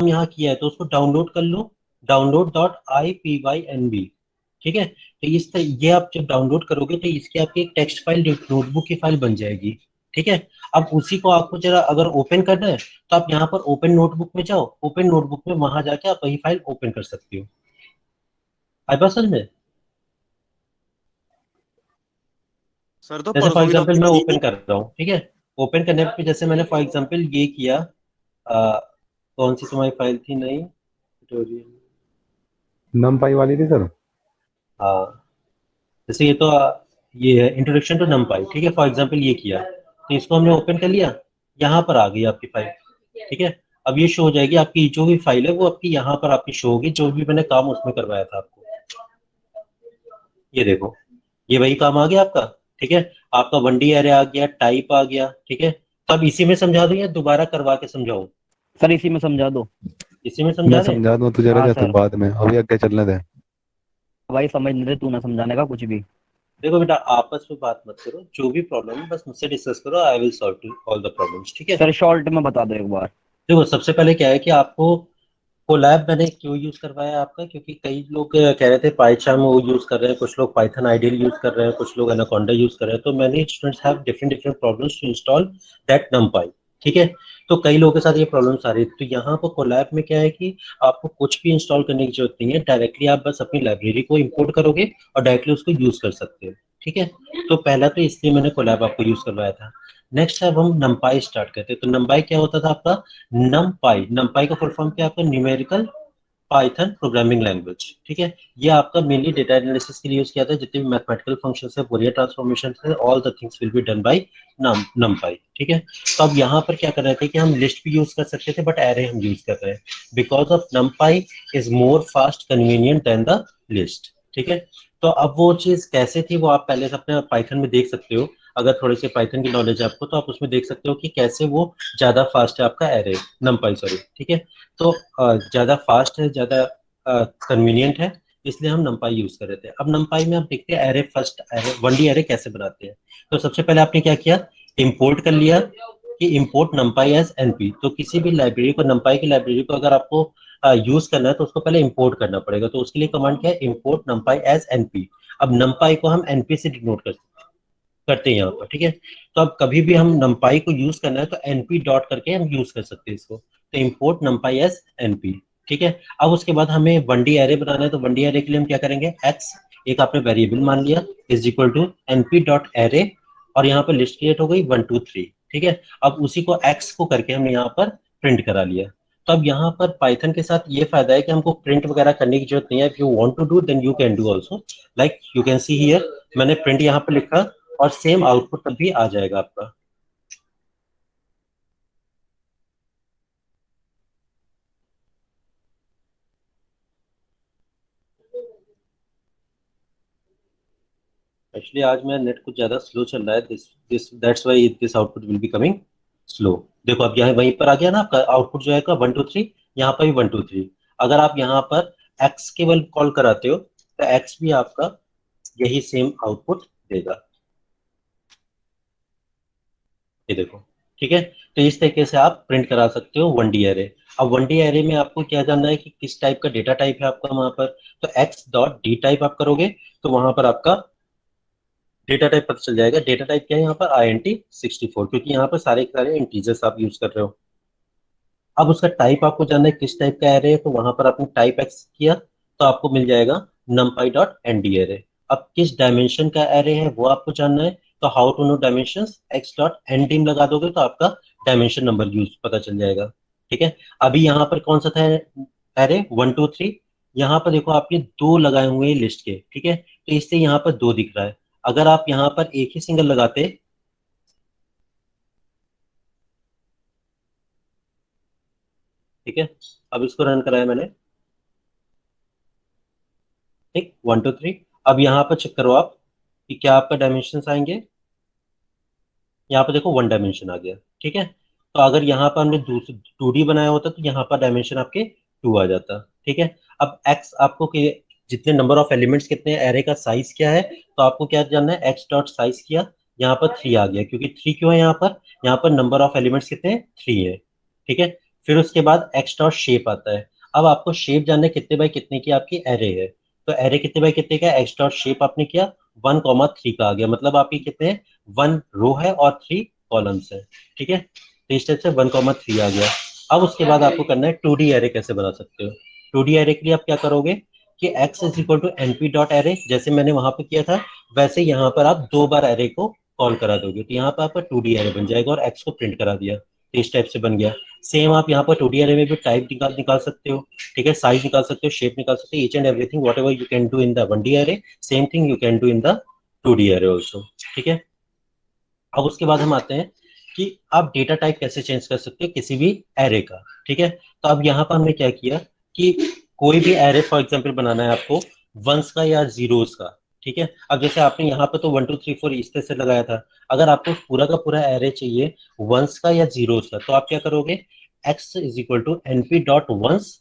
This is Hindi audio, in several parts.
हम यहाँ किया है तो उसको डाउनलोड कर लो, download.ipynb। ठीक है, तो ये आप जब डाउनलोड करोगे तो इसकी आपकी एक टेक्स्ट फाइल नोटबुक की फाइल बन जाएगी। ठीक है, अब उसी को आपको जरा अगर ओपन करना है तो आप यहाँ पर ओपन नोटबुक में जाओ, ओपन नोटबुक में वहां जाके आप वही फाइल ओपन कर सकते हो। आई बात समझ में? सर तो जैसे फॉर परसों भी तो एग्जांपल हमने मैं की ओपन थी। कर रहा हूँ, ठीक है, ओपन करने पे जैसे मैंने फॉर एग्जांपल ये किया, कौन सी तुम्हारी फाइल थी, नहीं ट्यूटोरियल, नम पाई वाली थी सर। हाँ, जैसे ये तो ये है इंट्रोडक्शन टू नमपाई। ठीक है, फॉर एग्जांपल ये किया तो इसको हमने ओपन कर लिया, यहाँ पर आ गई आपकी फाइल। ठीक है, अब ये शो हो जाएगी आपकी जो भी फाइल है वो आपकी यहाँ पर आपकी शो होगी, जो भी मैंने काम उसमें करवाया था आपको। ये देखो, ये वही काम आ गया आपका। ठीक है, आपका 1D एरे आ गया, टाइप आ गया। ठीक है, तो अब इसी में समझा दूं या दोबारा करवा के समझाऊं? सर इसी में समझा दो। इसी में मैं समझा दें? समझा दूँ तुझे, हाँ रह तू सर। बाद में, अभी आगे चलने दे। भाई समझ नहीं रहे, तू ना समझाने का कुछ भी। देखो बेटा, आपस में बात मत करो, जो भी प्रॉब्लम है बस मुझसे डिस्कस करो, I will solve all the problems. ठीक है, सर शॉर्ट में बता दो एक बार। देखो सबसे पहले क्या है कि आपको कोलैब मैंने क्यों यूज करवाया है आपका, क्योंकि कई लोग कह रहे थे पाइथन वो यूज कर रहे हैं, कुछ लोग पाइथन आइडियल यूज कर रहे हैं, कुछ लोग एनाकोंडा यूज कर रहे हैं, तो मैंने students have different different problems to install that NumPy. ठीक है, तो कई लोगों के साथ ये प्रॉब्लम्स आ रही है, तो यहाँ पर कोलैब में क्या है कि आपको कुछ भी इंस्टॉल करने की जरूरत नहीं है, डायरेक्टली आप बस अपनी लाइब्रेरी को इंपोर्ट करोगे और डायरेक्टली उसको यूज कर सकते हो। ठीक है, तो पहला तो इसलिए मैंने कोलैब आपको यूज करवाया था। नेक्स्ट अब हम नमपाई स्टार्ट करते हैं, तो नमपाई क्या होता था आपका? नमपाई, नमपाई का फुल फॉर्म क्या है आपका? Numerical Python programming language. ठीक है, ये आपका मेनली डेटा एनालिसिस के लिए यूज किया था, जितने भी मैथमेटिकल फंक्शंस है, फोरियर ट्रांसफॉर्मेशन है, all the things will be done by नमपाई। ठीक है, तो अब यहाँ पर क्या कर रहे थे कि हम लिस्ट भी यूज कर सकते थे, बट एरे हम यूज कर रहे हैं because of NumPy is more fast convenient than the list. ठीक है, तो अब वो चीज कैसे थी वो आप पहले से अपने पाइथन में देख सकते हो। अगर थोड़े से पाइथन की नॉलेज है आपको तो आप उसमें देख सकते हो कि कैसे वो ज्यादा फास्ट है आपका एरे, नमपाई सॉरी। ठीक है, तो ज्यादा फास्ट है, ज्यादा कन्वीनियंट है, इसलिए हम नमपाई यूज कर रहे थे। अब नमपाई में आप देखते हैं array, first array 1D array कैसे बनाते हैं। तो सबसे पहले आपने क्या किया, इंपोर्ट कर लिया कि इंपोर्ट नमपाई एज एनपी। तो किसी भी लाइब्रेरी को, नमपाई की लाइब्रेरी को अगर आपको यूज करना है तो उसको पहले इंपोर्ट करना पड़ेगा, तो उसके लिए कमांड क्या है, इंपोर्ट नमपाई एज एनपी। अब नमपाई को हम एनपी से डिनोट करते हैं यहाँ पर। ठीक है, तो अब कभी भी हम नमपाई को यूज करना है तो एनपी डॉट करके हम यूज कर सकते हैं इसको, तो इंपोर्ट नमपाई एज एनपी। ठीक है, अब उसके बाद हमें 1D एरे बनाना है, तो 1D एरे के लिए हम क्या करेंगे, एक्स एक आपने वेरिएबल मान लिया is equal to NP dot array, और यहाँ पर लिस्ट क्रिएट हो गई 1 2 3। ठीक है, अब उसी को एक्स को करके हमने यहाँ पर प्रिंट करा लिया। तो अब यहाँ पर पाइथन के साथ ये फायदा है कि हमको प्रिंट वगैरह करने की जरूरत नहीं है। If you want to do then you can do also, like you can see here, मैंने प्रिंट यहाँ पर लिखा और सेम आउटपुट तब भी आ जाएगा आपका। एक्चुअली आज मेरा नेट कुछ ज्यादा स्लो चल रहा है, this this that's why this output will be coming slow. देखो अब यहाँ वहीं पर आ गया ना आपका आउटपुट जो है 1 2 3, यहाँ पर भी 1 2 3। अगर आप यहाँ पर एक्स केवल कॉल कराते हो तो एक्स भी आपका यही सेम आउटपुट देगा। ये देखो, ठीक है, तो इस तरीके से आप प्रिंट करा सकते हो 1D एरे। अब 1D एरे में आपको क्या जानना है कि किस टाइप का डेटा टाइप है आपका वहां पर, तो एक्स डॉट डी टाइप आप करोगे तो वहां पर आपका डेटा टाइप पता चल जाएगा। डेटा टाइप क्या है यहाँ पर, INT64, क्योंकि यहाँ पर सारे के सारे इंटीजर्स आप यूज कर रहे हो। अब उसका टाइप आपको जानना है किस टाइप का एरे है, तो वहां पर आपने टाइप एक्स किया तो आपको मिल जाएगा numpy डॉट एनडी एरे। अब किस डायमेंशन का एरे है वो आपको जानना है, तो how to know dimension, x dot ndim लगा दोगे तो आपका डायमेंशन नंबर यूज पता चल जाएगा। ठीक है, अभी यहाँ पर कौन सा था एरे, 1 2 3। यहाँ पर देखो आपने दो लगाए हुए हैं लिस्ट के। ठीक है, तो इसलिए यहाँ पर दो दिख रहा है। अगर आप यहाँ पर एक ही सिंगल लगाते, ठीक है, अब इसको रन कराया मैंने, ठीक 1 2 3। अब यहाँ पर चेक करो आप कि क्या आपका डायमेंशन आएंगे, यहाँ पर देखो 1 डायमेंशन आ गया। ठीक है, तो अगर यहाँ पर हमने 2D बनाया होता तो यहाँ पर डायमेंशन आपके 2 आ जाता। ठीक है, अब एक्स आपको जितने नंबर ऑफ एलिमेंट्स कितने हैं, एरे का साइज क्या है, तो आपको क्या जानना है, एक्स डॉट साइज किया, यहाँ पर 3 आ गया, क्योंकि 3 क्यों है यहाँ पर नंबर ऑफ एलिमेंट्स कितने हैं, 3 है। ठीक है, फिर उसके बाद एक्स डॉट शेप आता है। अब आपको शेप जानना है कितने बाय कितने की आपकी एरे है, तो एरे कितने बाय कितने का है, एक्स डॉट शेप आपने किया 1,3 का आ गया, मतलब आपकी कितने हैं, 1 रो है और 3 कॉलम्स है। ठीक है, तो इस टाइप से 1,3 आ गया। अब उसके बाद आपको करना है 2D एरे कैसे बना सकते हो। 2D एरे के लिए आप क्या करोगे कि x is equal to NP dot array, जैसे मैंने वहां पे किया था वैसे यहाँ पर आप 2 बार एरे को कॉल करा दोगे, तो यहाँ पर आपका 2D एरे बन जाएगा और x को प्रिंट करा दिया, तो इस टाइप से बन गया। सेम आप यहाँ पर 2D एरे में भी टाइप निकाल निकाल सकते हो, ठीक है, साइज निकाल सकते हो, शेप निकाल सकते हो, each and everything what ever you can do in the 1D array, same thing you can do in the 2D array also. ठीक है, अब उसके बाद हम आते हैं कि आप डेटा टाइप कैसे चेंज कर सकते हो किसी भी एरे का। ठीक है, तो अब यहाँ पर हमने क्या किया कि कोई भी एरे फॉर एग्जांपल बनाना है आपको वंस का या जीरोस का। ठीक है, अब जैसे आपने यहाँ पे तो 1 2 3 4 इस तरह से लगाया था, अगर आपको पूरा का पूरा एरे चाहिए वंस का या जीरोस का, तो आप क्या करोगे, x is equal to NP dot ones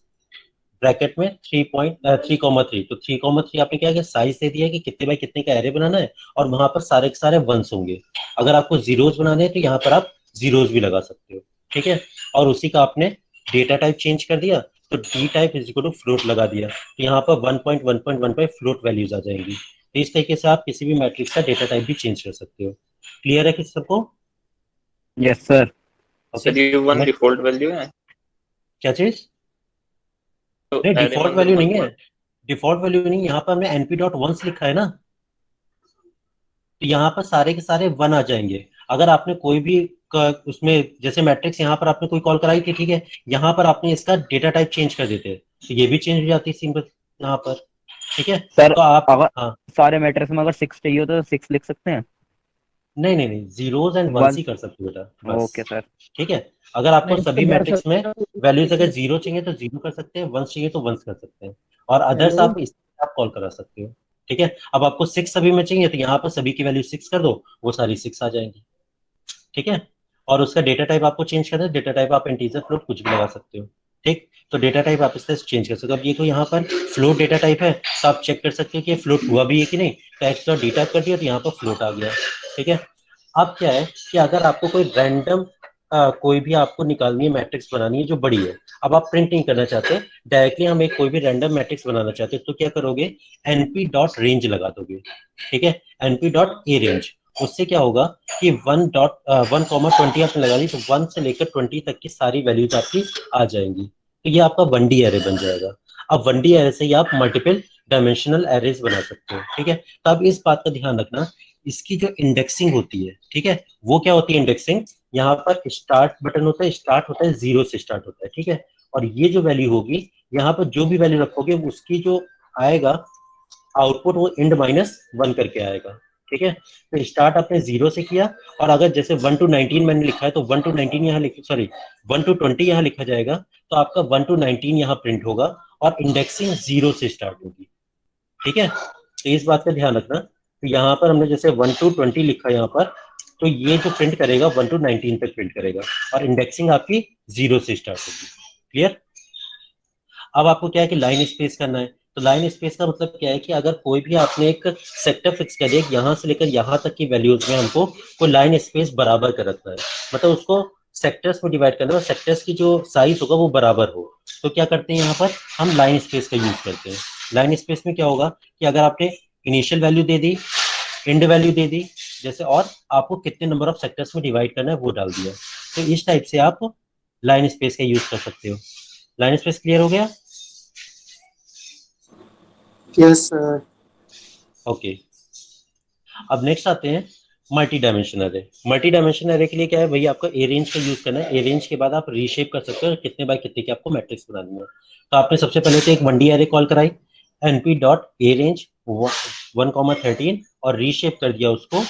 bracket में 3.3 तो 3,3 आपने क्या किया, साइज दे दिया कि कितने बाय कितने का एरे बनाना है, और वहां पर सारे के सारे वंस होंगे। अगर आपको जीरोस बनाने हैं तो यहाँ पर आप जीरोस भी लगा सकते हो। ठीक है, और उसी का आपने डेटा टाइप चेंज कर दिया, तो D type is equal to float लगा दिया, तो यहाँ पर 1.1.1 पे फ्लोट वैल्यूज आ जाएंगी। तो इस तरीके से आप किसी भी मैट्रिक्स का डेटा टाइप भी चेंज कर सकते हो। क्लियर है किस सबको? Yes sir. ओके, सर ये वन डिफॉल्ट वैल्यू है क्या चीज? तो नहीं, array default one value default नहीं है, वन। डिफॉल्ट वैल्यू नहीं, यहाँ पर हमने np डॉट वंस लिखा है ना, तो यहाँ पर सारे के सारे वन आ जाएंगे। अगर आपने कोई भी उसमें जैसे मैट्रिक्स यहाँ पर आपने कोई कॉल कराई थी, ठीक है, यहाँ पर आपने इसका डेटा टाइप चेंज कर देते तो ये भी चेंज हो जाती सिंपल यहाँ पर। ठीक है, सर तो आप अगर हाँ, सारे मैट्रिक्स में अगर 6 चाहिए हो तो 6 लिख सकते हैं। नहीं नहीं नहीं, जीरोस एंड वंस वन। ही कर सकते हो बेटा बस। Okay sir. ठीक है, अगर आपको नहीं सभी सर मैट्रिक्स में वैल्यूज अगर जीरो चाहिए तो जीरो कर सकते हैं, वंस चाहिए तो वंस कर सकते हैं, और अदर्स हेलो। आप इस आप कॉल करा सकते हो। ठीक है, अब आपको 6 सभी में चाहिए तो यहाँ पर सभी की वैल्यू 6 कर दो, वो सारी 6 आ जाएंगी। ठीक है, और उसका डेटा टाइप आपको चेंज करना है, डेटा टाइप आप इंटीजर फ्लोट कुछ भी लगा सकते हो। ठीक, तो डेटा टाइप आप इस तरह से चेंज कर सकते हो। अब ये तो यहाँ पर फ्लोट डेटा टाइप है, तो आप चेक कर सकते हो कि फ्लोट हुआ भी है कि नहीं, तो एक्स डॉट डी टाइप कर दिया तो यहाँ पर फ्लोट आ गया। ठीक है, अब क्या है कि अगर आपको कोई रैंडम कोई भी आपको निकालनी है मैट्रिक्स बनानी है जो बड़ी है, अब आप प्रिंट नहीं करना चाहते, डायरेक्टली हम एक कोई भी रैंडम मैट्रिक्स बनाना चाहते हैं, तो क्या करोगे, एनपी डॉट रेंज लगा दोगे। ठीक है, एनपी डॉट ए रेंज, उससे क्या होगा कि 1,20 आपने लगा दी तो 1 से लेकर 20 तक की सारी वैल्यूज आपकी आ जाएंगी, तो ये आपका 1D एरे बन जाएगा। अब 1D एरे से ही आप मल्टीपल डायमेंशनल एरेज बना सकते हो। ठीक है, तो अब इस बात का ध्यान रखना, इसकी जो इंडेक्सिंग होती है, ठीक है, वो क्या होती है इंडेक्सिंग, यहाँ पर स्टार्ट बटन होता है, स्टार्ट होता है जीरो से स्टार्ट होता है। ठीक है, और ये जो वैल्यू होगी यहाँ पर जो भी वैल्यू रखोगे उसकी जो आएगा आउटपुट वो इंड -1 करके आएगा। ठीक है, तो स्टार्ट आपने जीरो से किया, और अगर जैसे 1 to 19 मैंने लिखा है तो 1 to 19 यहाँ लिख, सॉरी 1 to 20 यहाँ लिखा जाएगा, तो आपका 1 to 19 यहाँ प्रिंट होगा और इंडेक्सिंग जीरो से स्टार्ट होगी। ठीक है, तो इस बात का ध्यान रखना, तो यहाँ पर हमने जैसे 1 to 20 लिखा है यहाँ पर, तो ये जो प्रिंट करेगा 1 to 19 तक प्रिंट करेगा, और इंडेक्सिंग आपकी जीरो से स्टार्ट होगी। क्लियर? अब आपको क्या है कि लाइन स्पेस करना है, तो लाइन स्पेस का मतलब क्या है कि अगर कोई भी आपने एक सेक्टर फिक्स कर दिया, यहाँ से लेकर यहाँ तक की वैल्यूज में हमको कोई लाइन स्पेस बराबर कर रखना है, मतलब उसको सेक्टर्स में डिवाइड करना है और सेक्टर्स की जो साइज होगा वो बराबर हो, तो क्या करते हैं यहाँ पर हम लाइन स्पेस का यूज करते हैं। लाइन स्पेस में क्या होगा कि अगर आपने इनिशियल वैल्यू दे दी, एंड वैल्यू दे दी जैसे, और आपको कितने नंबर ऑफ सेक्टर्स में डिवाइड करना है वो डाल दिया, तो इस टाइप से आप लाइन स्पेस का यूज कर सकते हो। लाइन स्पेस क्लियर हो गया? Yes sir. ओके, अब नेक्स्ट आते हैं multi dimension array. Multi dimension array के लिए क्या है भैया, आपको ए रेंज का यूज करना है। ए रेंज के बाद आप रीशेप कर सकते हो कितने बाय कितने की आपको मैट्रिक्स बनानी है। तो आपने सबसे पहले तो एक 1D एरे कॉल कराई, np डॉट ए रेंज 1,13 और रीशेप कर दिया उसको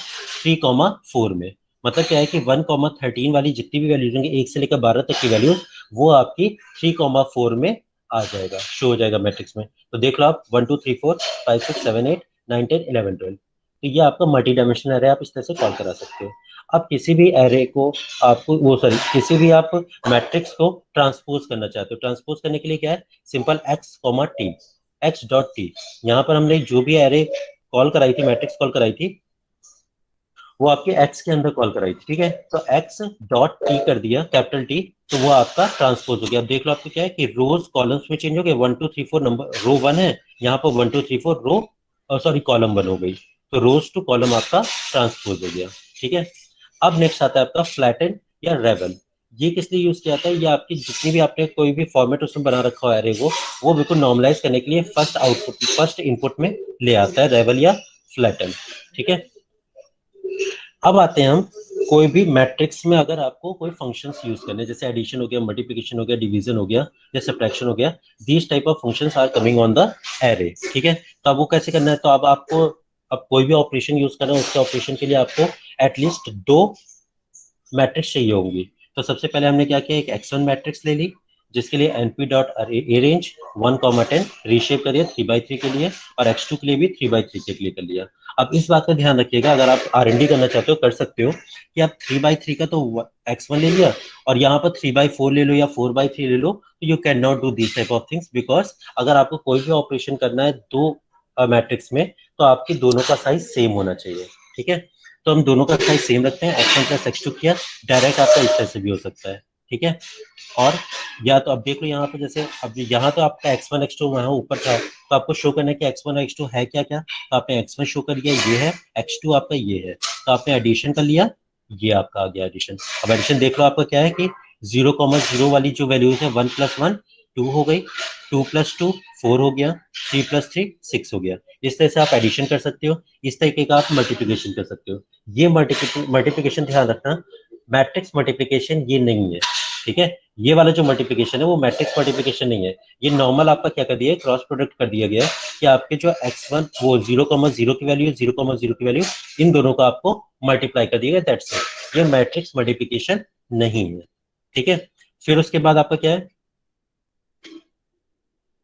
3,4 में। मतलब क्या है कि 1,13 वाली जितनी भी वैल्यूज होंगी 1 से लेकर 12 तक की वैल्यूज, वो आपकी 3,4 में आ जाएगा, शो हो जाएगा मैट्रिक्स में। तो देख लो आप 1 2 3 4 5 6 7 8 9 10 11 12, तो ये आपका मल्टी डायमेंशनल एरे आप इस तरह से कॉल करा सकते हो। अब किसी भी एरे को आपको वो सॉरी किसी भी आप मैट्रिक्स को ट्रांसपोज करना चाहते हो, ट्रांसपोज करने के लिए क्या है, simple x comma T, x dot T, यहाँ पर हमने जो भी एरे कॉल कराई थी, मैट्रिक्स कॉल कराई थी, वो आपके x के अंदर कॉल कराई थी। ठीक है, तो x डॉट टी कर दिया कैपिटल टी, तो वो आपका ट्रांसपोज हो गया। अब देख लो आपको क्या है कि रोज कॉलम्स में चेंज हो गए, 1 2 3 4 नंबर रो 1 है, यहाँ पर 1 2 3 4 रो सॉरी कॉलम 1 हो गई, तो रोज टू कॉलम आपका ट्रांसपोज हो गया। ठीक है, अब नेक्स्ट आता है आपका फ्लैटन या रेवल। ये किस लिए यूज किया जाता है? ये आपकी जितनी भी आपने कोई भी फॉर्मेट उसमें बना रखा हो एरे को, वो बिल्कुल नॉर्मलाइज करने के लिए फर्स्ट आउटपुट फर्स्ट इनपुट में ले आता है, रेवल या फ्लैटन। ठीक है, अब आते हैं हम कोई भी मैट्रिक्स में अगर आपको कोई फंक्शंस यूज करने, जैसे एडिशन हो गया, मल्टीप्लिकेशन हो गया, डिवीजन हो गया या सब्ट्रैक्शन हो गया, these type of functions are coming on the array. ठीक है, तो अब वो कैसे करना है? तो अब आपको अब कोई भी ऑपरेशन यूज करना है, उसके ऑपरेशन के लिए आपको एटलीस्ट 2 मैट्रिक्स चाहिए होंगी। तो सबसे पहले हमने क्या किया, एक x1 मैट्रिक्स ले ली, जिसके लिए np dot A range 1,10 reshape कर दिया 3/3 के लिए, और x2 के लिए भी 3/3 के लिए कर लिया। अब इस बात का ध्यान रखिएगा, अगर आप R&D करना चाहते हो कर सकते हो कि आप 3/3 का तो x1 ले लिया और यहाँ पर 3/4 ले लो या 4/3 ले लो, तो you can not do this type of things, because अगर आपको कोई भी ऑपरेशन करना है 2 मैट्रिक्स में, तो आपकी दोनों का साइज सेम होना चाहिए। ठीक है, तो हम दोनों का साइज सेम रखते हैं, x1 प्लस x2 किया, डायरेक्ट आपका इस तरह से भी हो सकता है। ठीक है, और या तो अब देख लो यहाँ पे, जैसे अब यहाँ तो आपका x1 x2 वहाँ ऊपर था, तो आपको शो करना है कि x1 और x2 है क्या क्या, तो आपने x1 शो कर दिया, ये है, x2 आपका ये है, तो आपने एडिशन कर लिया, ये आपका आ गया एडिशन। अब एडिशन देख लो आपका क्या है कि 0,0 वाली जो वैल्यूज है 1 + 1 2 हो गई, 2 + 2 4 हो गया, 3 + 3 6 हो गया। इस तरह से आप एडिशन कर सकते हो, इस तरीके का आप मल्टीप्लिकेशन कर सकते हो। ये मल्टीप्लिकेशन ध्यान रखना, मैट्रिक्स मल्टीप्लिकेशन ये नहीं है। ठीक है, ये वाला जो मल्टीप्लिकेशन है वो मैट्रिक्स मल्टीप्लिकेशन नहीं है, ये नॉर्मल आपका क्या कर दिया है, क्रॉस प्रोडक्ट कर दिया गया है कि आपके जो x1 वो 0,0 की वैल्यू, 0,0 की वैल्यू, इन दोनों का आपको मल्टीप्लाई कर दिया गया, दैट्स इट। ये मैट्रिक्स मल्टीप्लिकेशन नहीं है। ठीक है, फिर उसके बाद आपका क्या है,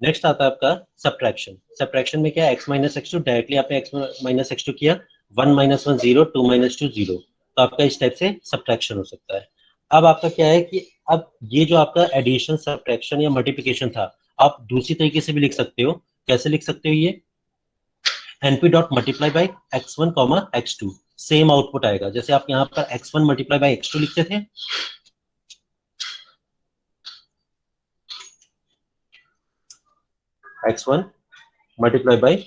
नेक्स्ट आता है आपका सब्ट्रैक्शन। सब्ट्रैक्शन में क्या है, x - x2, डायरेक्टली आपने x - x2 किया, 1 - 1 0, 2 - 2 0, तो आपका इस टाइप से सब्ट्रैक्शन हो सकता है। अब आपका क्या है कि अब ये जो आपका एडिशन, सब्ट्रैक्शन या मल्टीप्लिकेशन था, आप दूसरी तरीके से भी लिख सकते हो। कैसे लिख सकते हो? ये np dot multiply by x1 x2, same output आएगा। जैसे आप यहाँ पर x1 मल्टीप्लाई बाई x2 लिखते थे, x1 मल्टीप्लाई बाई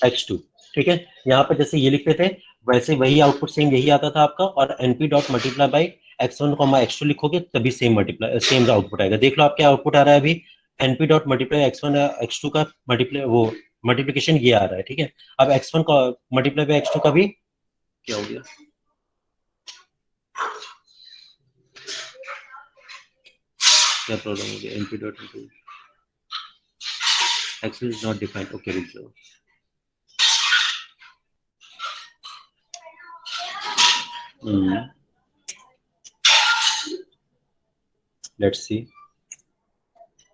x2। ठीक है, यहाँ पर जैसे ये लिखते थे, वैसे वही आउटपुट सेम यही आता था आपका, और np dot multiply by x1 x2 लिखोगे तभी सेम आउटपुट आएगा। देख लो आप क्या आउटपुट आ रहा है अभी, np dot multiply x1 x2 का मल्टीप्लाई वो मल्टीप्लिकेशन ये आ रहा है। ठीक है, अब x1 का मल्टीप्लाई बाई x2 का भी क्या हो गया, क्या प्रॉब्लम हो गया, np dot x1 is not defined, okay रुक जाओ। Let's see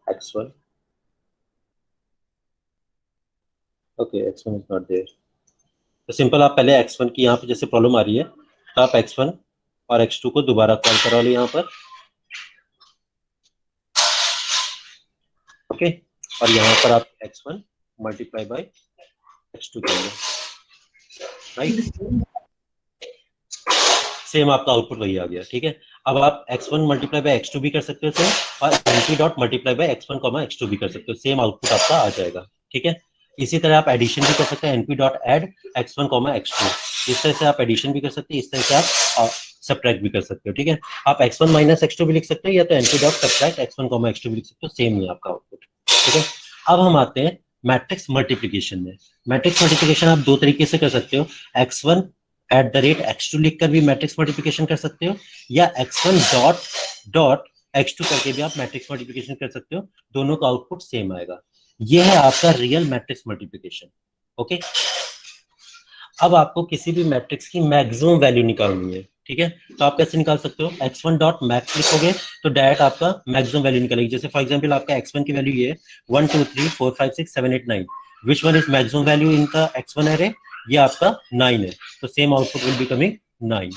x1. Okay, x1 is not there. तो सिंपल आप पहले x1 की यहाँ पे जैसे प्रॉब्लम आ रही है, तो आप x1 और x2 को दोबारा कॉल करा लो यहाँ पर। ओके, और यहाँ पर आप x1 मल्टीप्लाई बाई x2 करेंगे, राइट, सेम आपका आउटपुट वही आ गया। ठीक है, अब आप x1 मल्टीप्लाई बाई x2 भी कर सकते हो सेम, और np dot multiply by x1 x2 भी कर सकते हो, सेम आउटपुट आपका आ जाएगा। ठीक है, इसी तरह आप एडिशन भी कर सकते हैं, np dot add x1 x2, इस तरह से आप एडिशन भी कर सकते हैं, इस तरह से आप सब्ट्रैक्ट भी कर सकते हो। ठीक है, आप x1 - x2 भी लिख सकते हैं, या तो np dot subtract x1 x2 भी लिख सकते हो, सेम ही आपका आउटपुट। ठीक है, अब हम आते हैं मैट्रिक्स मल्टीप्लिकेशन में। मैट्रिक्स मल्टीप्लिकेशन आप 2 तरीके से कर सकते हो, x1 @ x2 लिखकर भी मैट्रिक्स मल्टीप्लिकेशन कर सकते हो, या x1 डॉट x2 करके भी आप मैट्रिक्स मल्टीप्लिकेशन कर सकते हो, दोनों का आउटपुट सेम आएगा। ये है आपका रियल मैट्रिक्स मल्टीप्लिकेशन। ओके, अब आपको किसी भी मैट्रिक्स की मैक्सिमम वैल्यू निकालनी है। ठीक है, तो आप कैसे निकाल सकते हो, x1 डॉट मैक्स लिखोगे तो डायरेक्ट आपका मैक्सिमम वैल्यू निकलेगी। जैसे फॉर एग्जांपल आपका x1 की वैल्यू ये 1 2 3 4 5 6 7 8 9, which one is maximum value in the x1 array, ये आपका 9 है, तो same output will be coming 9।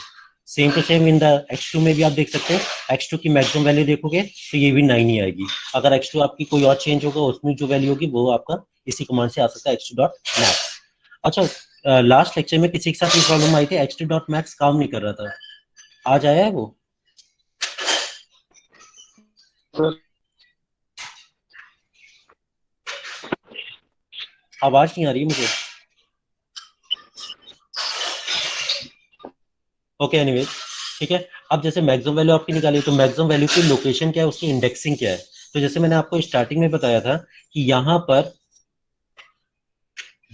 Same to same in the x2 में भी आप देख सकते हो, x2 की मैक्सिमम वैल्यू देखोगे तो ये भी 9 ही आएगी। अगर x2 आपकी कोई और चेंज होगा, उसमें जो वैल्यू होगी वो आपका इसी कमांड से आ सकता है, x2 डॉट मैक्स। अच्छा, लास्ट लेक्चर में किसी के साथ ये प्रॉब्लम आई थी, x2 डॉट मैक्स काम नहीं कर रहा था, आज आया है वो? आवाज नहीं आ रही मुझे। ओके एनीवेज, ठीक है। अब जैसे मैक्सिमम वैल्यू आपकी निकाली, तो मैक्सिमम वैल्यू की लोकेशन क्या है, उसकी इंडेक्सिंग क्या है। तो जैसे मैंने आपको स्टार्टिंग में बताया था कि यहाँ पर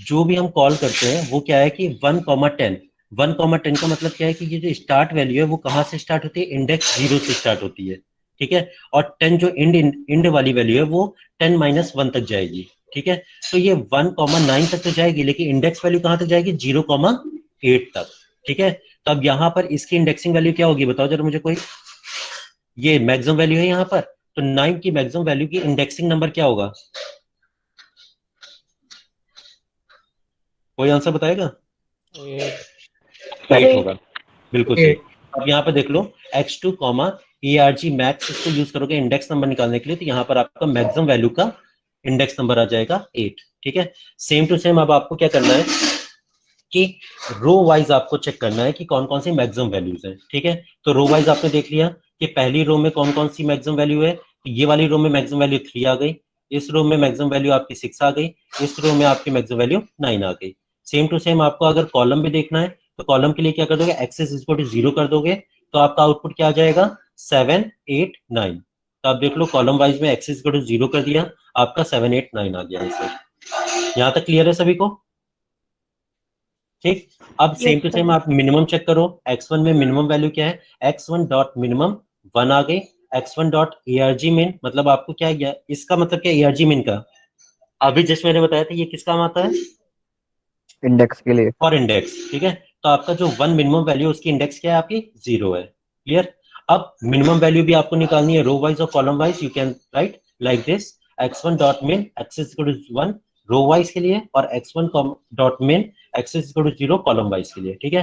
जो भी हम कॉल करते हैं वो क्या है कि 1,10। 1,10 का मतलब क्या है कि ये जो स्टार्ट वैल्यू है वो कहाँ से स्टार्ट होती है, इंडेक्स 0 से स्टार्ट होती है, ठीक है। और 10 जो इंड वाली वैल्यू है वो 10-1 तक जाएगी, ठीक है। तो ये 1,9 तक तो जाएगी, लेकिन इंडेक्स वैल्यू कहाँ तक जाएगी, 0,8 तक, ठीक है। तो अब यहाँ पर इसकी इंडेक्सिंग वैल्यू क्या होगी, बताओ जरा मुझे कोई। ये मैक्सिमम वैल्यू है यहाँ पर, तो 9 की मैक्सिमम वैल्यू की इंडेक्सिंग नंबर क्या होगा, कोई आंसर बताएगा। 8 होगा, बिल्कुल सही। अब यहाँ पर देख लो x2 ARG मैक्स, इसको यूज करोगे इंडेक्स नंबर निकालने के लिए, तो यहाँ पर आपका मैक्सिमम वैल्यू का इंडेक्स नंबर आ जाएगा 8, ठीक है। सेम टू सेम अब आपको क्या करना है कि रो वाइज आपको चेक करना है कि कौन कौन सी मैक्सिमम वैल्यूज हैं, ठीक है। तो रो वाइज आपने देख लिया कि पहली रो में कौन कौन सी मैक्सिमम वैल्यू है। तो ये वाली रो में मैक्सिमम वैल्यू 3 आ गई, इस रो में मैक्सिमम वैल्यू आपकी 6 आ गई, इस रो में आपकी मैक्सिमम वैल्यू 9 आ गई। सेम टू सेम आपको अगर कॉलम भी देखना है तो कॉलम के लिए क्या कर दोगे, एक्सेस इज इक्वल टू 0 कर दोगे, तो आपका आउटपुट क्या आ जाएगा, 7, 8, 9। तो आप देख लो कॉलम वाइज में एक्सेस इक्वल टू 0 कर दिया, आपका 7, 8, 9 आ गया आंसर। यहाँ तक क्लियर है सभी को, ठीक। अब सेम टू सेम आप मिनिमम चेक करो, x1 में मिनिमम वैल्यू क्या है, x1 डॉट मिनिमम 1 आ गई। x1 डॉट ARG min, मतलब आपको क्या गया, इसका मतलब क्या ARG min का, अभी जस्ट मैंने बताया था ये किस काम आता है, इंडेक्स के लिए। फॉर इंडेक्स, ठीक है। तो आपका जो 1 मिनिमम वैल्यू उसकी इंडेक्स क्या है, आपकी 0 है, क्लियर। अब मिनिमम वैल्यू भी आपको निकालनी है रो वाइज और column wise, you can write like this, x1 dot min x is equal to 1 row wise के लिए, और x1 dot min x is equal to 0 column wise के लिए, ठीक है।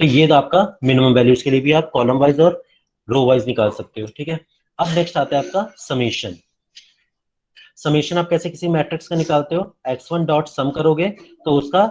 तो ये आपका मिनिमम वैल्यूज के लिए भी आप कॉलम वाइज और रो वाइज निकाल सकते हो, ठीक है। अब नेक्स्ट आता है आपका समेशन। समेशन आप कैसे किसी मैट्रिक्स का निकालते हो, x1 डॉट सम करोगे तो उसका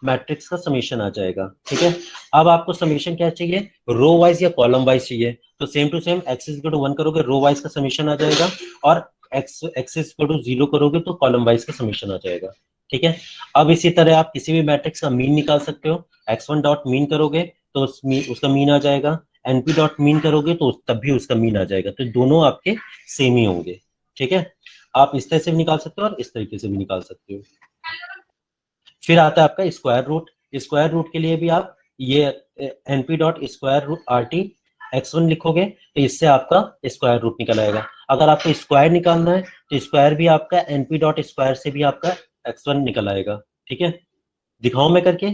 मैट्रिक्स का समेशन आ जाएगा, ठीक है। अब आपको समेशन क्या चाहिए, रो वाइज या कॉलम वाइज चाहिए, तो same to same x is equal to 1 करोगे रो वाइज का समेशन आ जाएगा, और x इज इक्वल टू 0 करोगे तो कॉलम वाइज का समेशन आ जाएगा, ठीक है। अब इसी तरह आप किसी भी मैट्रिक्स का मीन निकाल सकते हो, x1 डॉट मीन करोगे तो उसका मीन आ जाएगा, np डॉट मीन करोगे तो तब भी उसका मीन आ जाएगा, तो दोनों आपके सेम ही होंगे, ठीक है। आप इस तरह से भी निकाल सकते हो और इस तरीके से भी निकाल सकते हो। फिर आता है आपका स्क्वायर रूट। स्क्वायर रूट के लिए भी आप ये np dot square root RT x1 लिखोगे तो इससे आपका स्क्वायर रूट निकल आएगा। अगर आपको स्क्वायर निकालना है तो स्क्वायर भी आपका np डॉट स्क्वायर से भी आपका x1 निकल आएगा, ठीक है। दिखाऊं मैं करके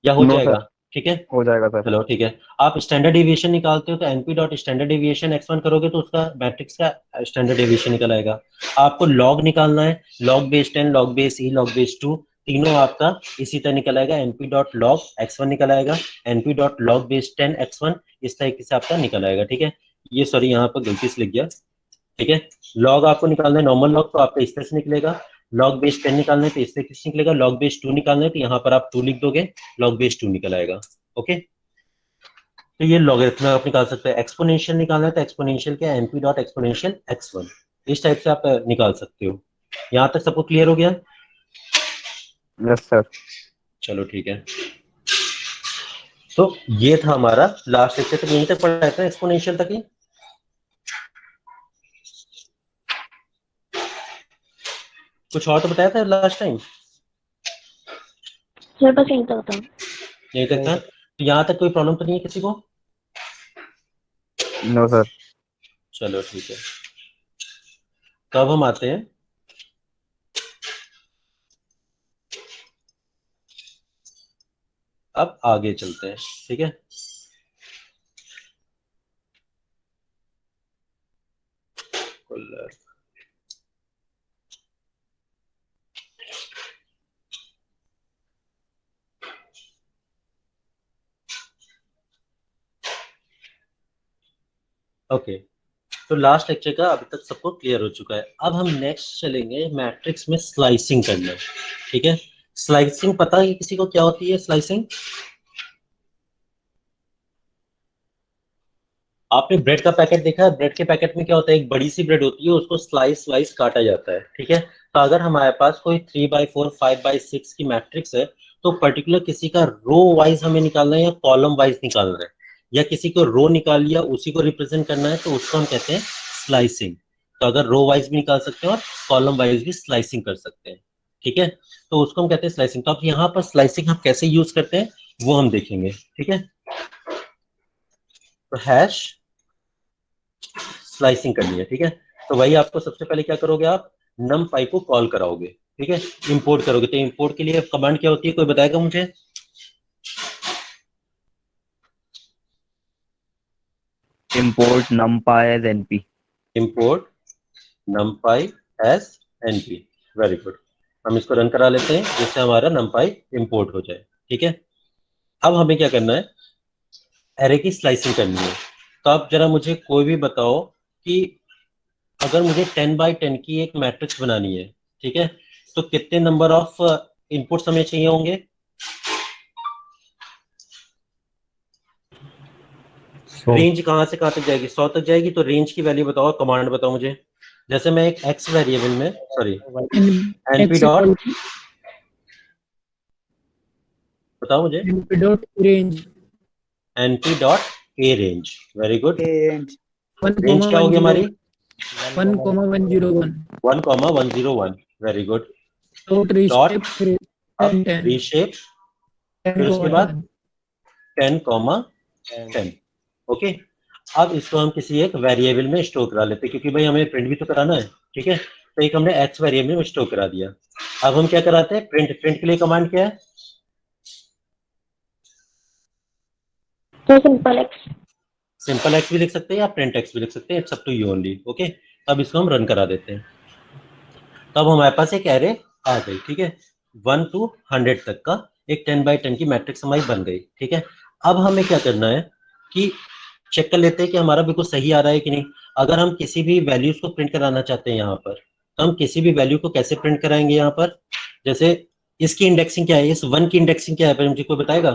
या हो नो जाएगा, सर, ठीक है। हो जाएगा सर। चलो ठीक है। आप स्टैंडर्ड डेविएशन निकालते हो तो np dot standard deviation x1 करोगे तो उसका मैट्रिक्स का स्टैंडर्ड डेविएशन निकल आएगा। आपको लॉग निकालना है, लॉग बेस 10, लॉग बेस ई, लॉग बेस 2, तीनों आपका इसी तरह निकल आएगा, np डॉट लॉग x1 निकल आएगा, np dot log base 10 x1, इस तरीके से आपका निकल आएगा, ठीक है। ये सॉरी यहाँ पर गलती से लिख गया, ठीक है। लॉग आपको निकालना है नॉर्मल लॉग, तो आपका इस तरह से निकलेगा। लॉग बेस 10 निकालना है तो इस तरीके से निकलेगा। लॉग बेस 2 निकालना है तो यहाँ पर आप 2 लिख दोगे, लॉग बेस 2 निकल आएगा, ओके। तो ये लॉगरिथम आप निकाल सकते हैं। एक्सपोनेंशियल निकालना है तो एक्सपोनेंशियल क्या, np डॉट एक्सपोनेंशियल x1, इस टाइप से आप निकाल सकते हो। यहाँ तक सबको क्लियर हो गया, यस सर। चलो ठीक है। तो ये था हमारा लास्ट लेक्चर, तक यहीं तक पढ़ा था एक्सपोनेंशियल तक ही। कुछ और तो बताया था लास्ट टाइम, सर बस यहीं तक बताओ। यहीं तक था। तो यहाँ तक कोई प्रॉब्लम तो नहीं है किसी को। No sir. चलो ठीक है। तो अब हम आते हैं अब आगे चलते हैं, ठीक है। ओके, तो लास्ट लेक्चर का अभी तक सबको क्लियर हो चुका है। अब हम नेक्स्ट चलेंगे मैट्रिक्स में स्लाइसिंग करना, ठीक है। स्लाइसिंग पता है किसी को क्या होती है स्लाइसिंग, आपने ब्रेड का पैकेट देखा है? ब्रेड के पैकेट में क्या होता है, एक बड़ी सी ब्रेड होती है, उसको स्लाइस स्लाइस काटा जाता है, ठीक है। तो अगर हमारे पास कोई 3/4 5/6 की मैट्रिक्स है, तो पर्टिकुलर किसी का रो वाइज हमें निकालना है या कॉलम वाइज निकालना है, या किसी को रो निकाल लिया उसी को रिप्रेजेंट करना है, तो उसको हम कहते हैं स्लाइसिंग। तो अगर रो वाइज भी निकाल सकते हैं और कॉलम वाइज भी स्लाइसिंग कर सकते हैं, ठीक है। तो उसको हम कहते हैं स्लाइसिंग। तो अब यहाँ पर स्लाइसिंग हम कैसे यूज करते हैं वो हम देखेंगे, ठीक है। तो हैश स्लाइसिंग करनी है, ठीक है। तो वही आपको सबसे पहले क्या करोगे, आप numpy को कॉल कराओगे, ठीक है, इंपोर्ट करोगे। तो इंपोर्ट के लिए कमांड क्या होती है, कोई बताएगा मुझे? Import numpy as np. Import numpy as np। Very good. हम इसको रन करा लेते हैं जिससे हमारा numpy इंपोर्ट हो जाए, ठीक है। अब हमें क्या करना है, एरे की स्लाइसिंग करनी है। तो आप जरा मुझे कोई भी बताओ कि अगर मुझे 10/10 की एक मैट्रिक्स बनानी है, ठीक है, तो कितने नंबर ऑफ इनपुट्स हमें चाहिए होंगे? रेंज कहाँ से कहाँ तक जाएगी? 100 तक जाएगी। तो रेंज की वैल्यू बताओ, कमांड बताओ मुझे। जैसे मैं एक एक्स वेरिएबल में, सॉरी, np डॉट, बताओ मुझे, np dot range np dot a range. Very good. And 1 range क्या होगी हमारी? 1,101 1,101। Very good. dot Dot, reshape अब 10 रीशेप, 10 फिर उसके बाद 10,10। ओके। अब इसको हम किसी एक वेरिएबल में स्टोर करा लेते हैं, क्योंकि भाई हमें प्रिंट भी तो कराना है, ठीक है। तो एक हमने एक्स वेरिएबल में स्टोर करा दिया। अब हम क्या कराते हैं, प्रिंट। प्रिंट के लिए कमांड क्या है? तो सिंपल एक्स। सिंपल एक्स भी लिख सकते हैं या प्रिंट एक्स भी लिख सकते हैं, it's up to you only. Okay. अब इसको हम रन करा देते हैं। तब हमारे पास एक एरे आ गई, ठीक है, 1 to 100 तक का एक 10/10 की मैट्रिक्स हमारी बन गई, ठीक है। अब हमें क्या करना है कि चेक कर लेते हैं कि हमारा बिल्कुल सही आ रहा है कि नहीं। अगर हम किसी भी वैल्यूज को प्रिंट कराना चाहते हैं यहाँ पर, तो हम किसी भी वैल्यू को कैसे प्रिंट कराएंगे यहाँ पर? जैसे इसकी इंडेक्सिंग क्या है, इस 1 की इंडेक्सिंग क्या है, पर मुझे कोई बताएगा?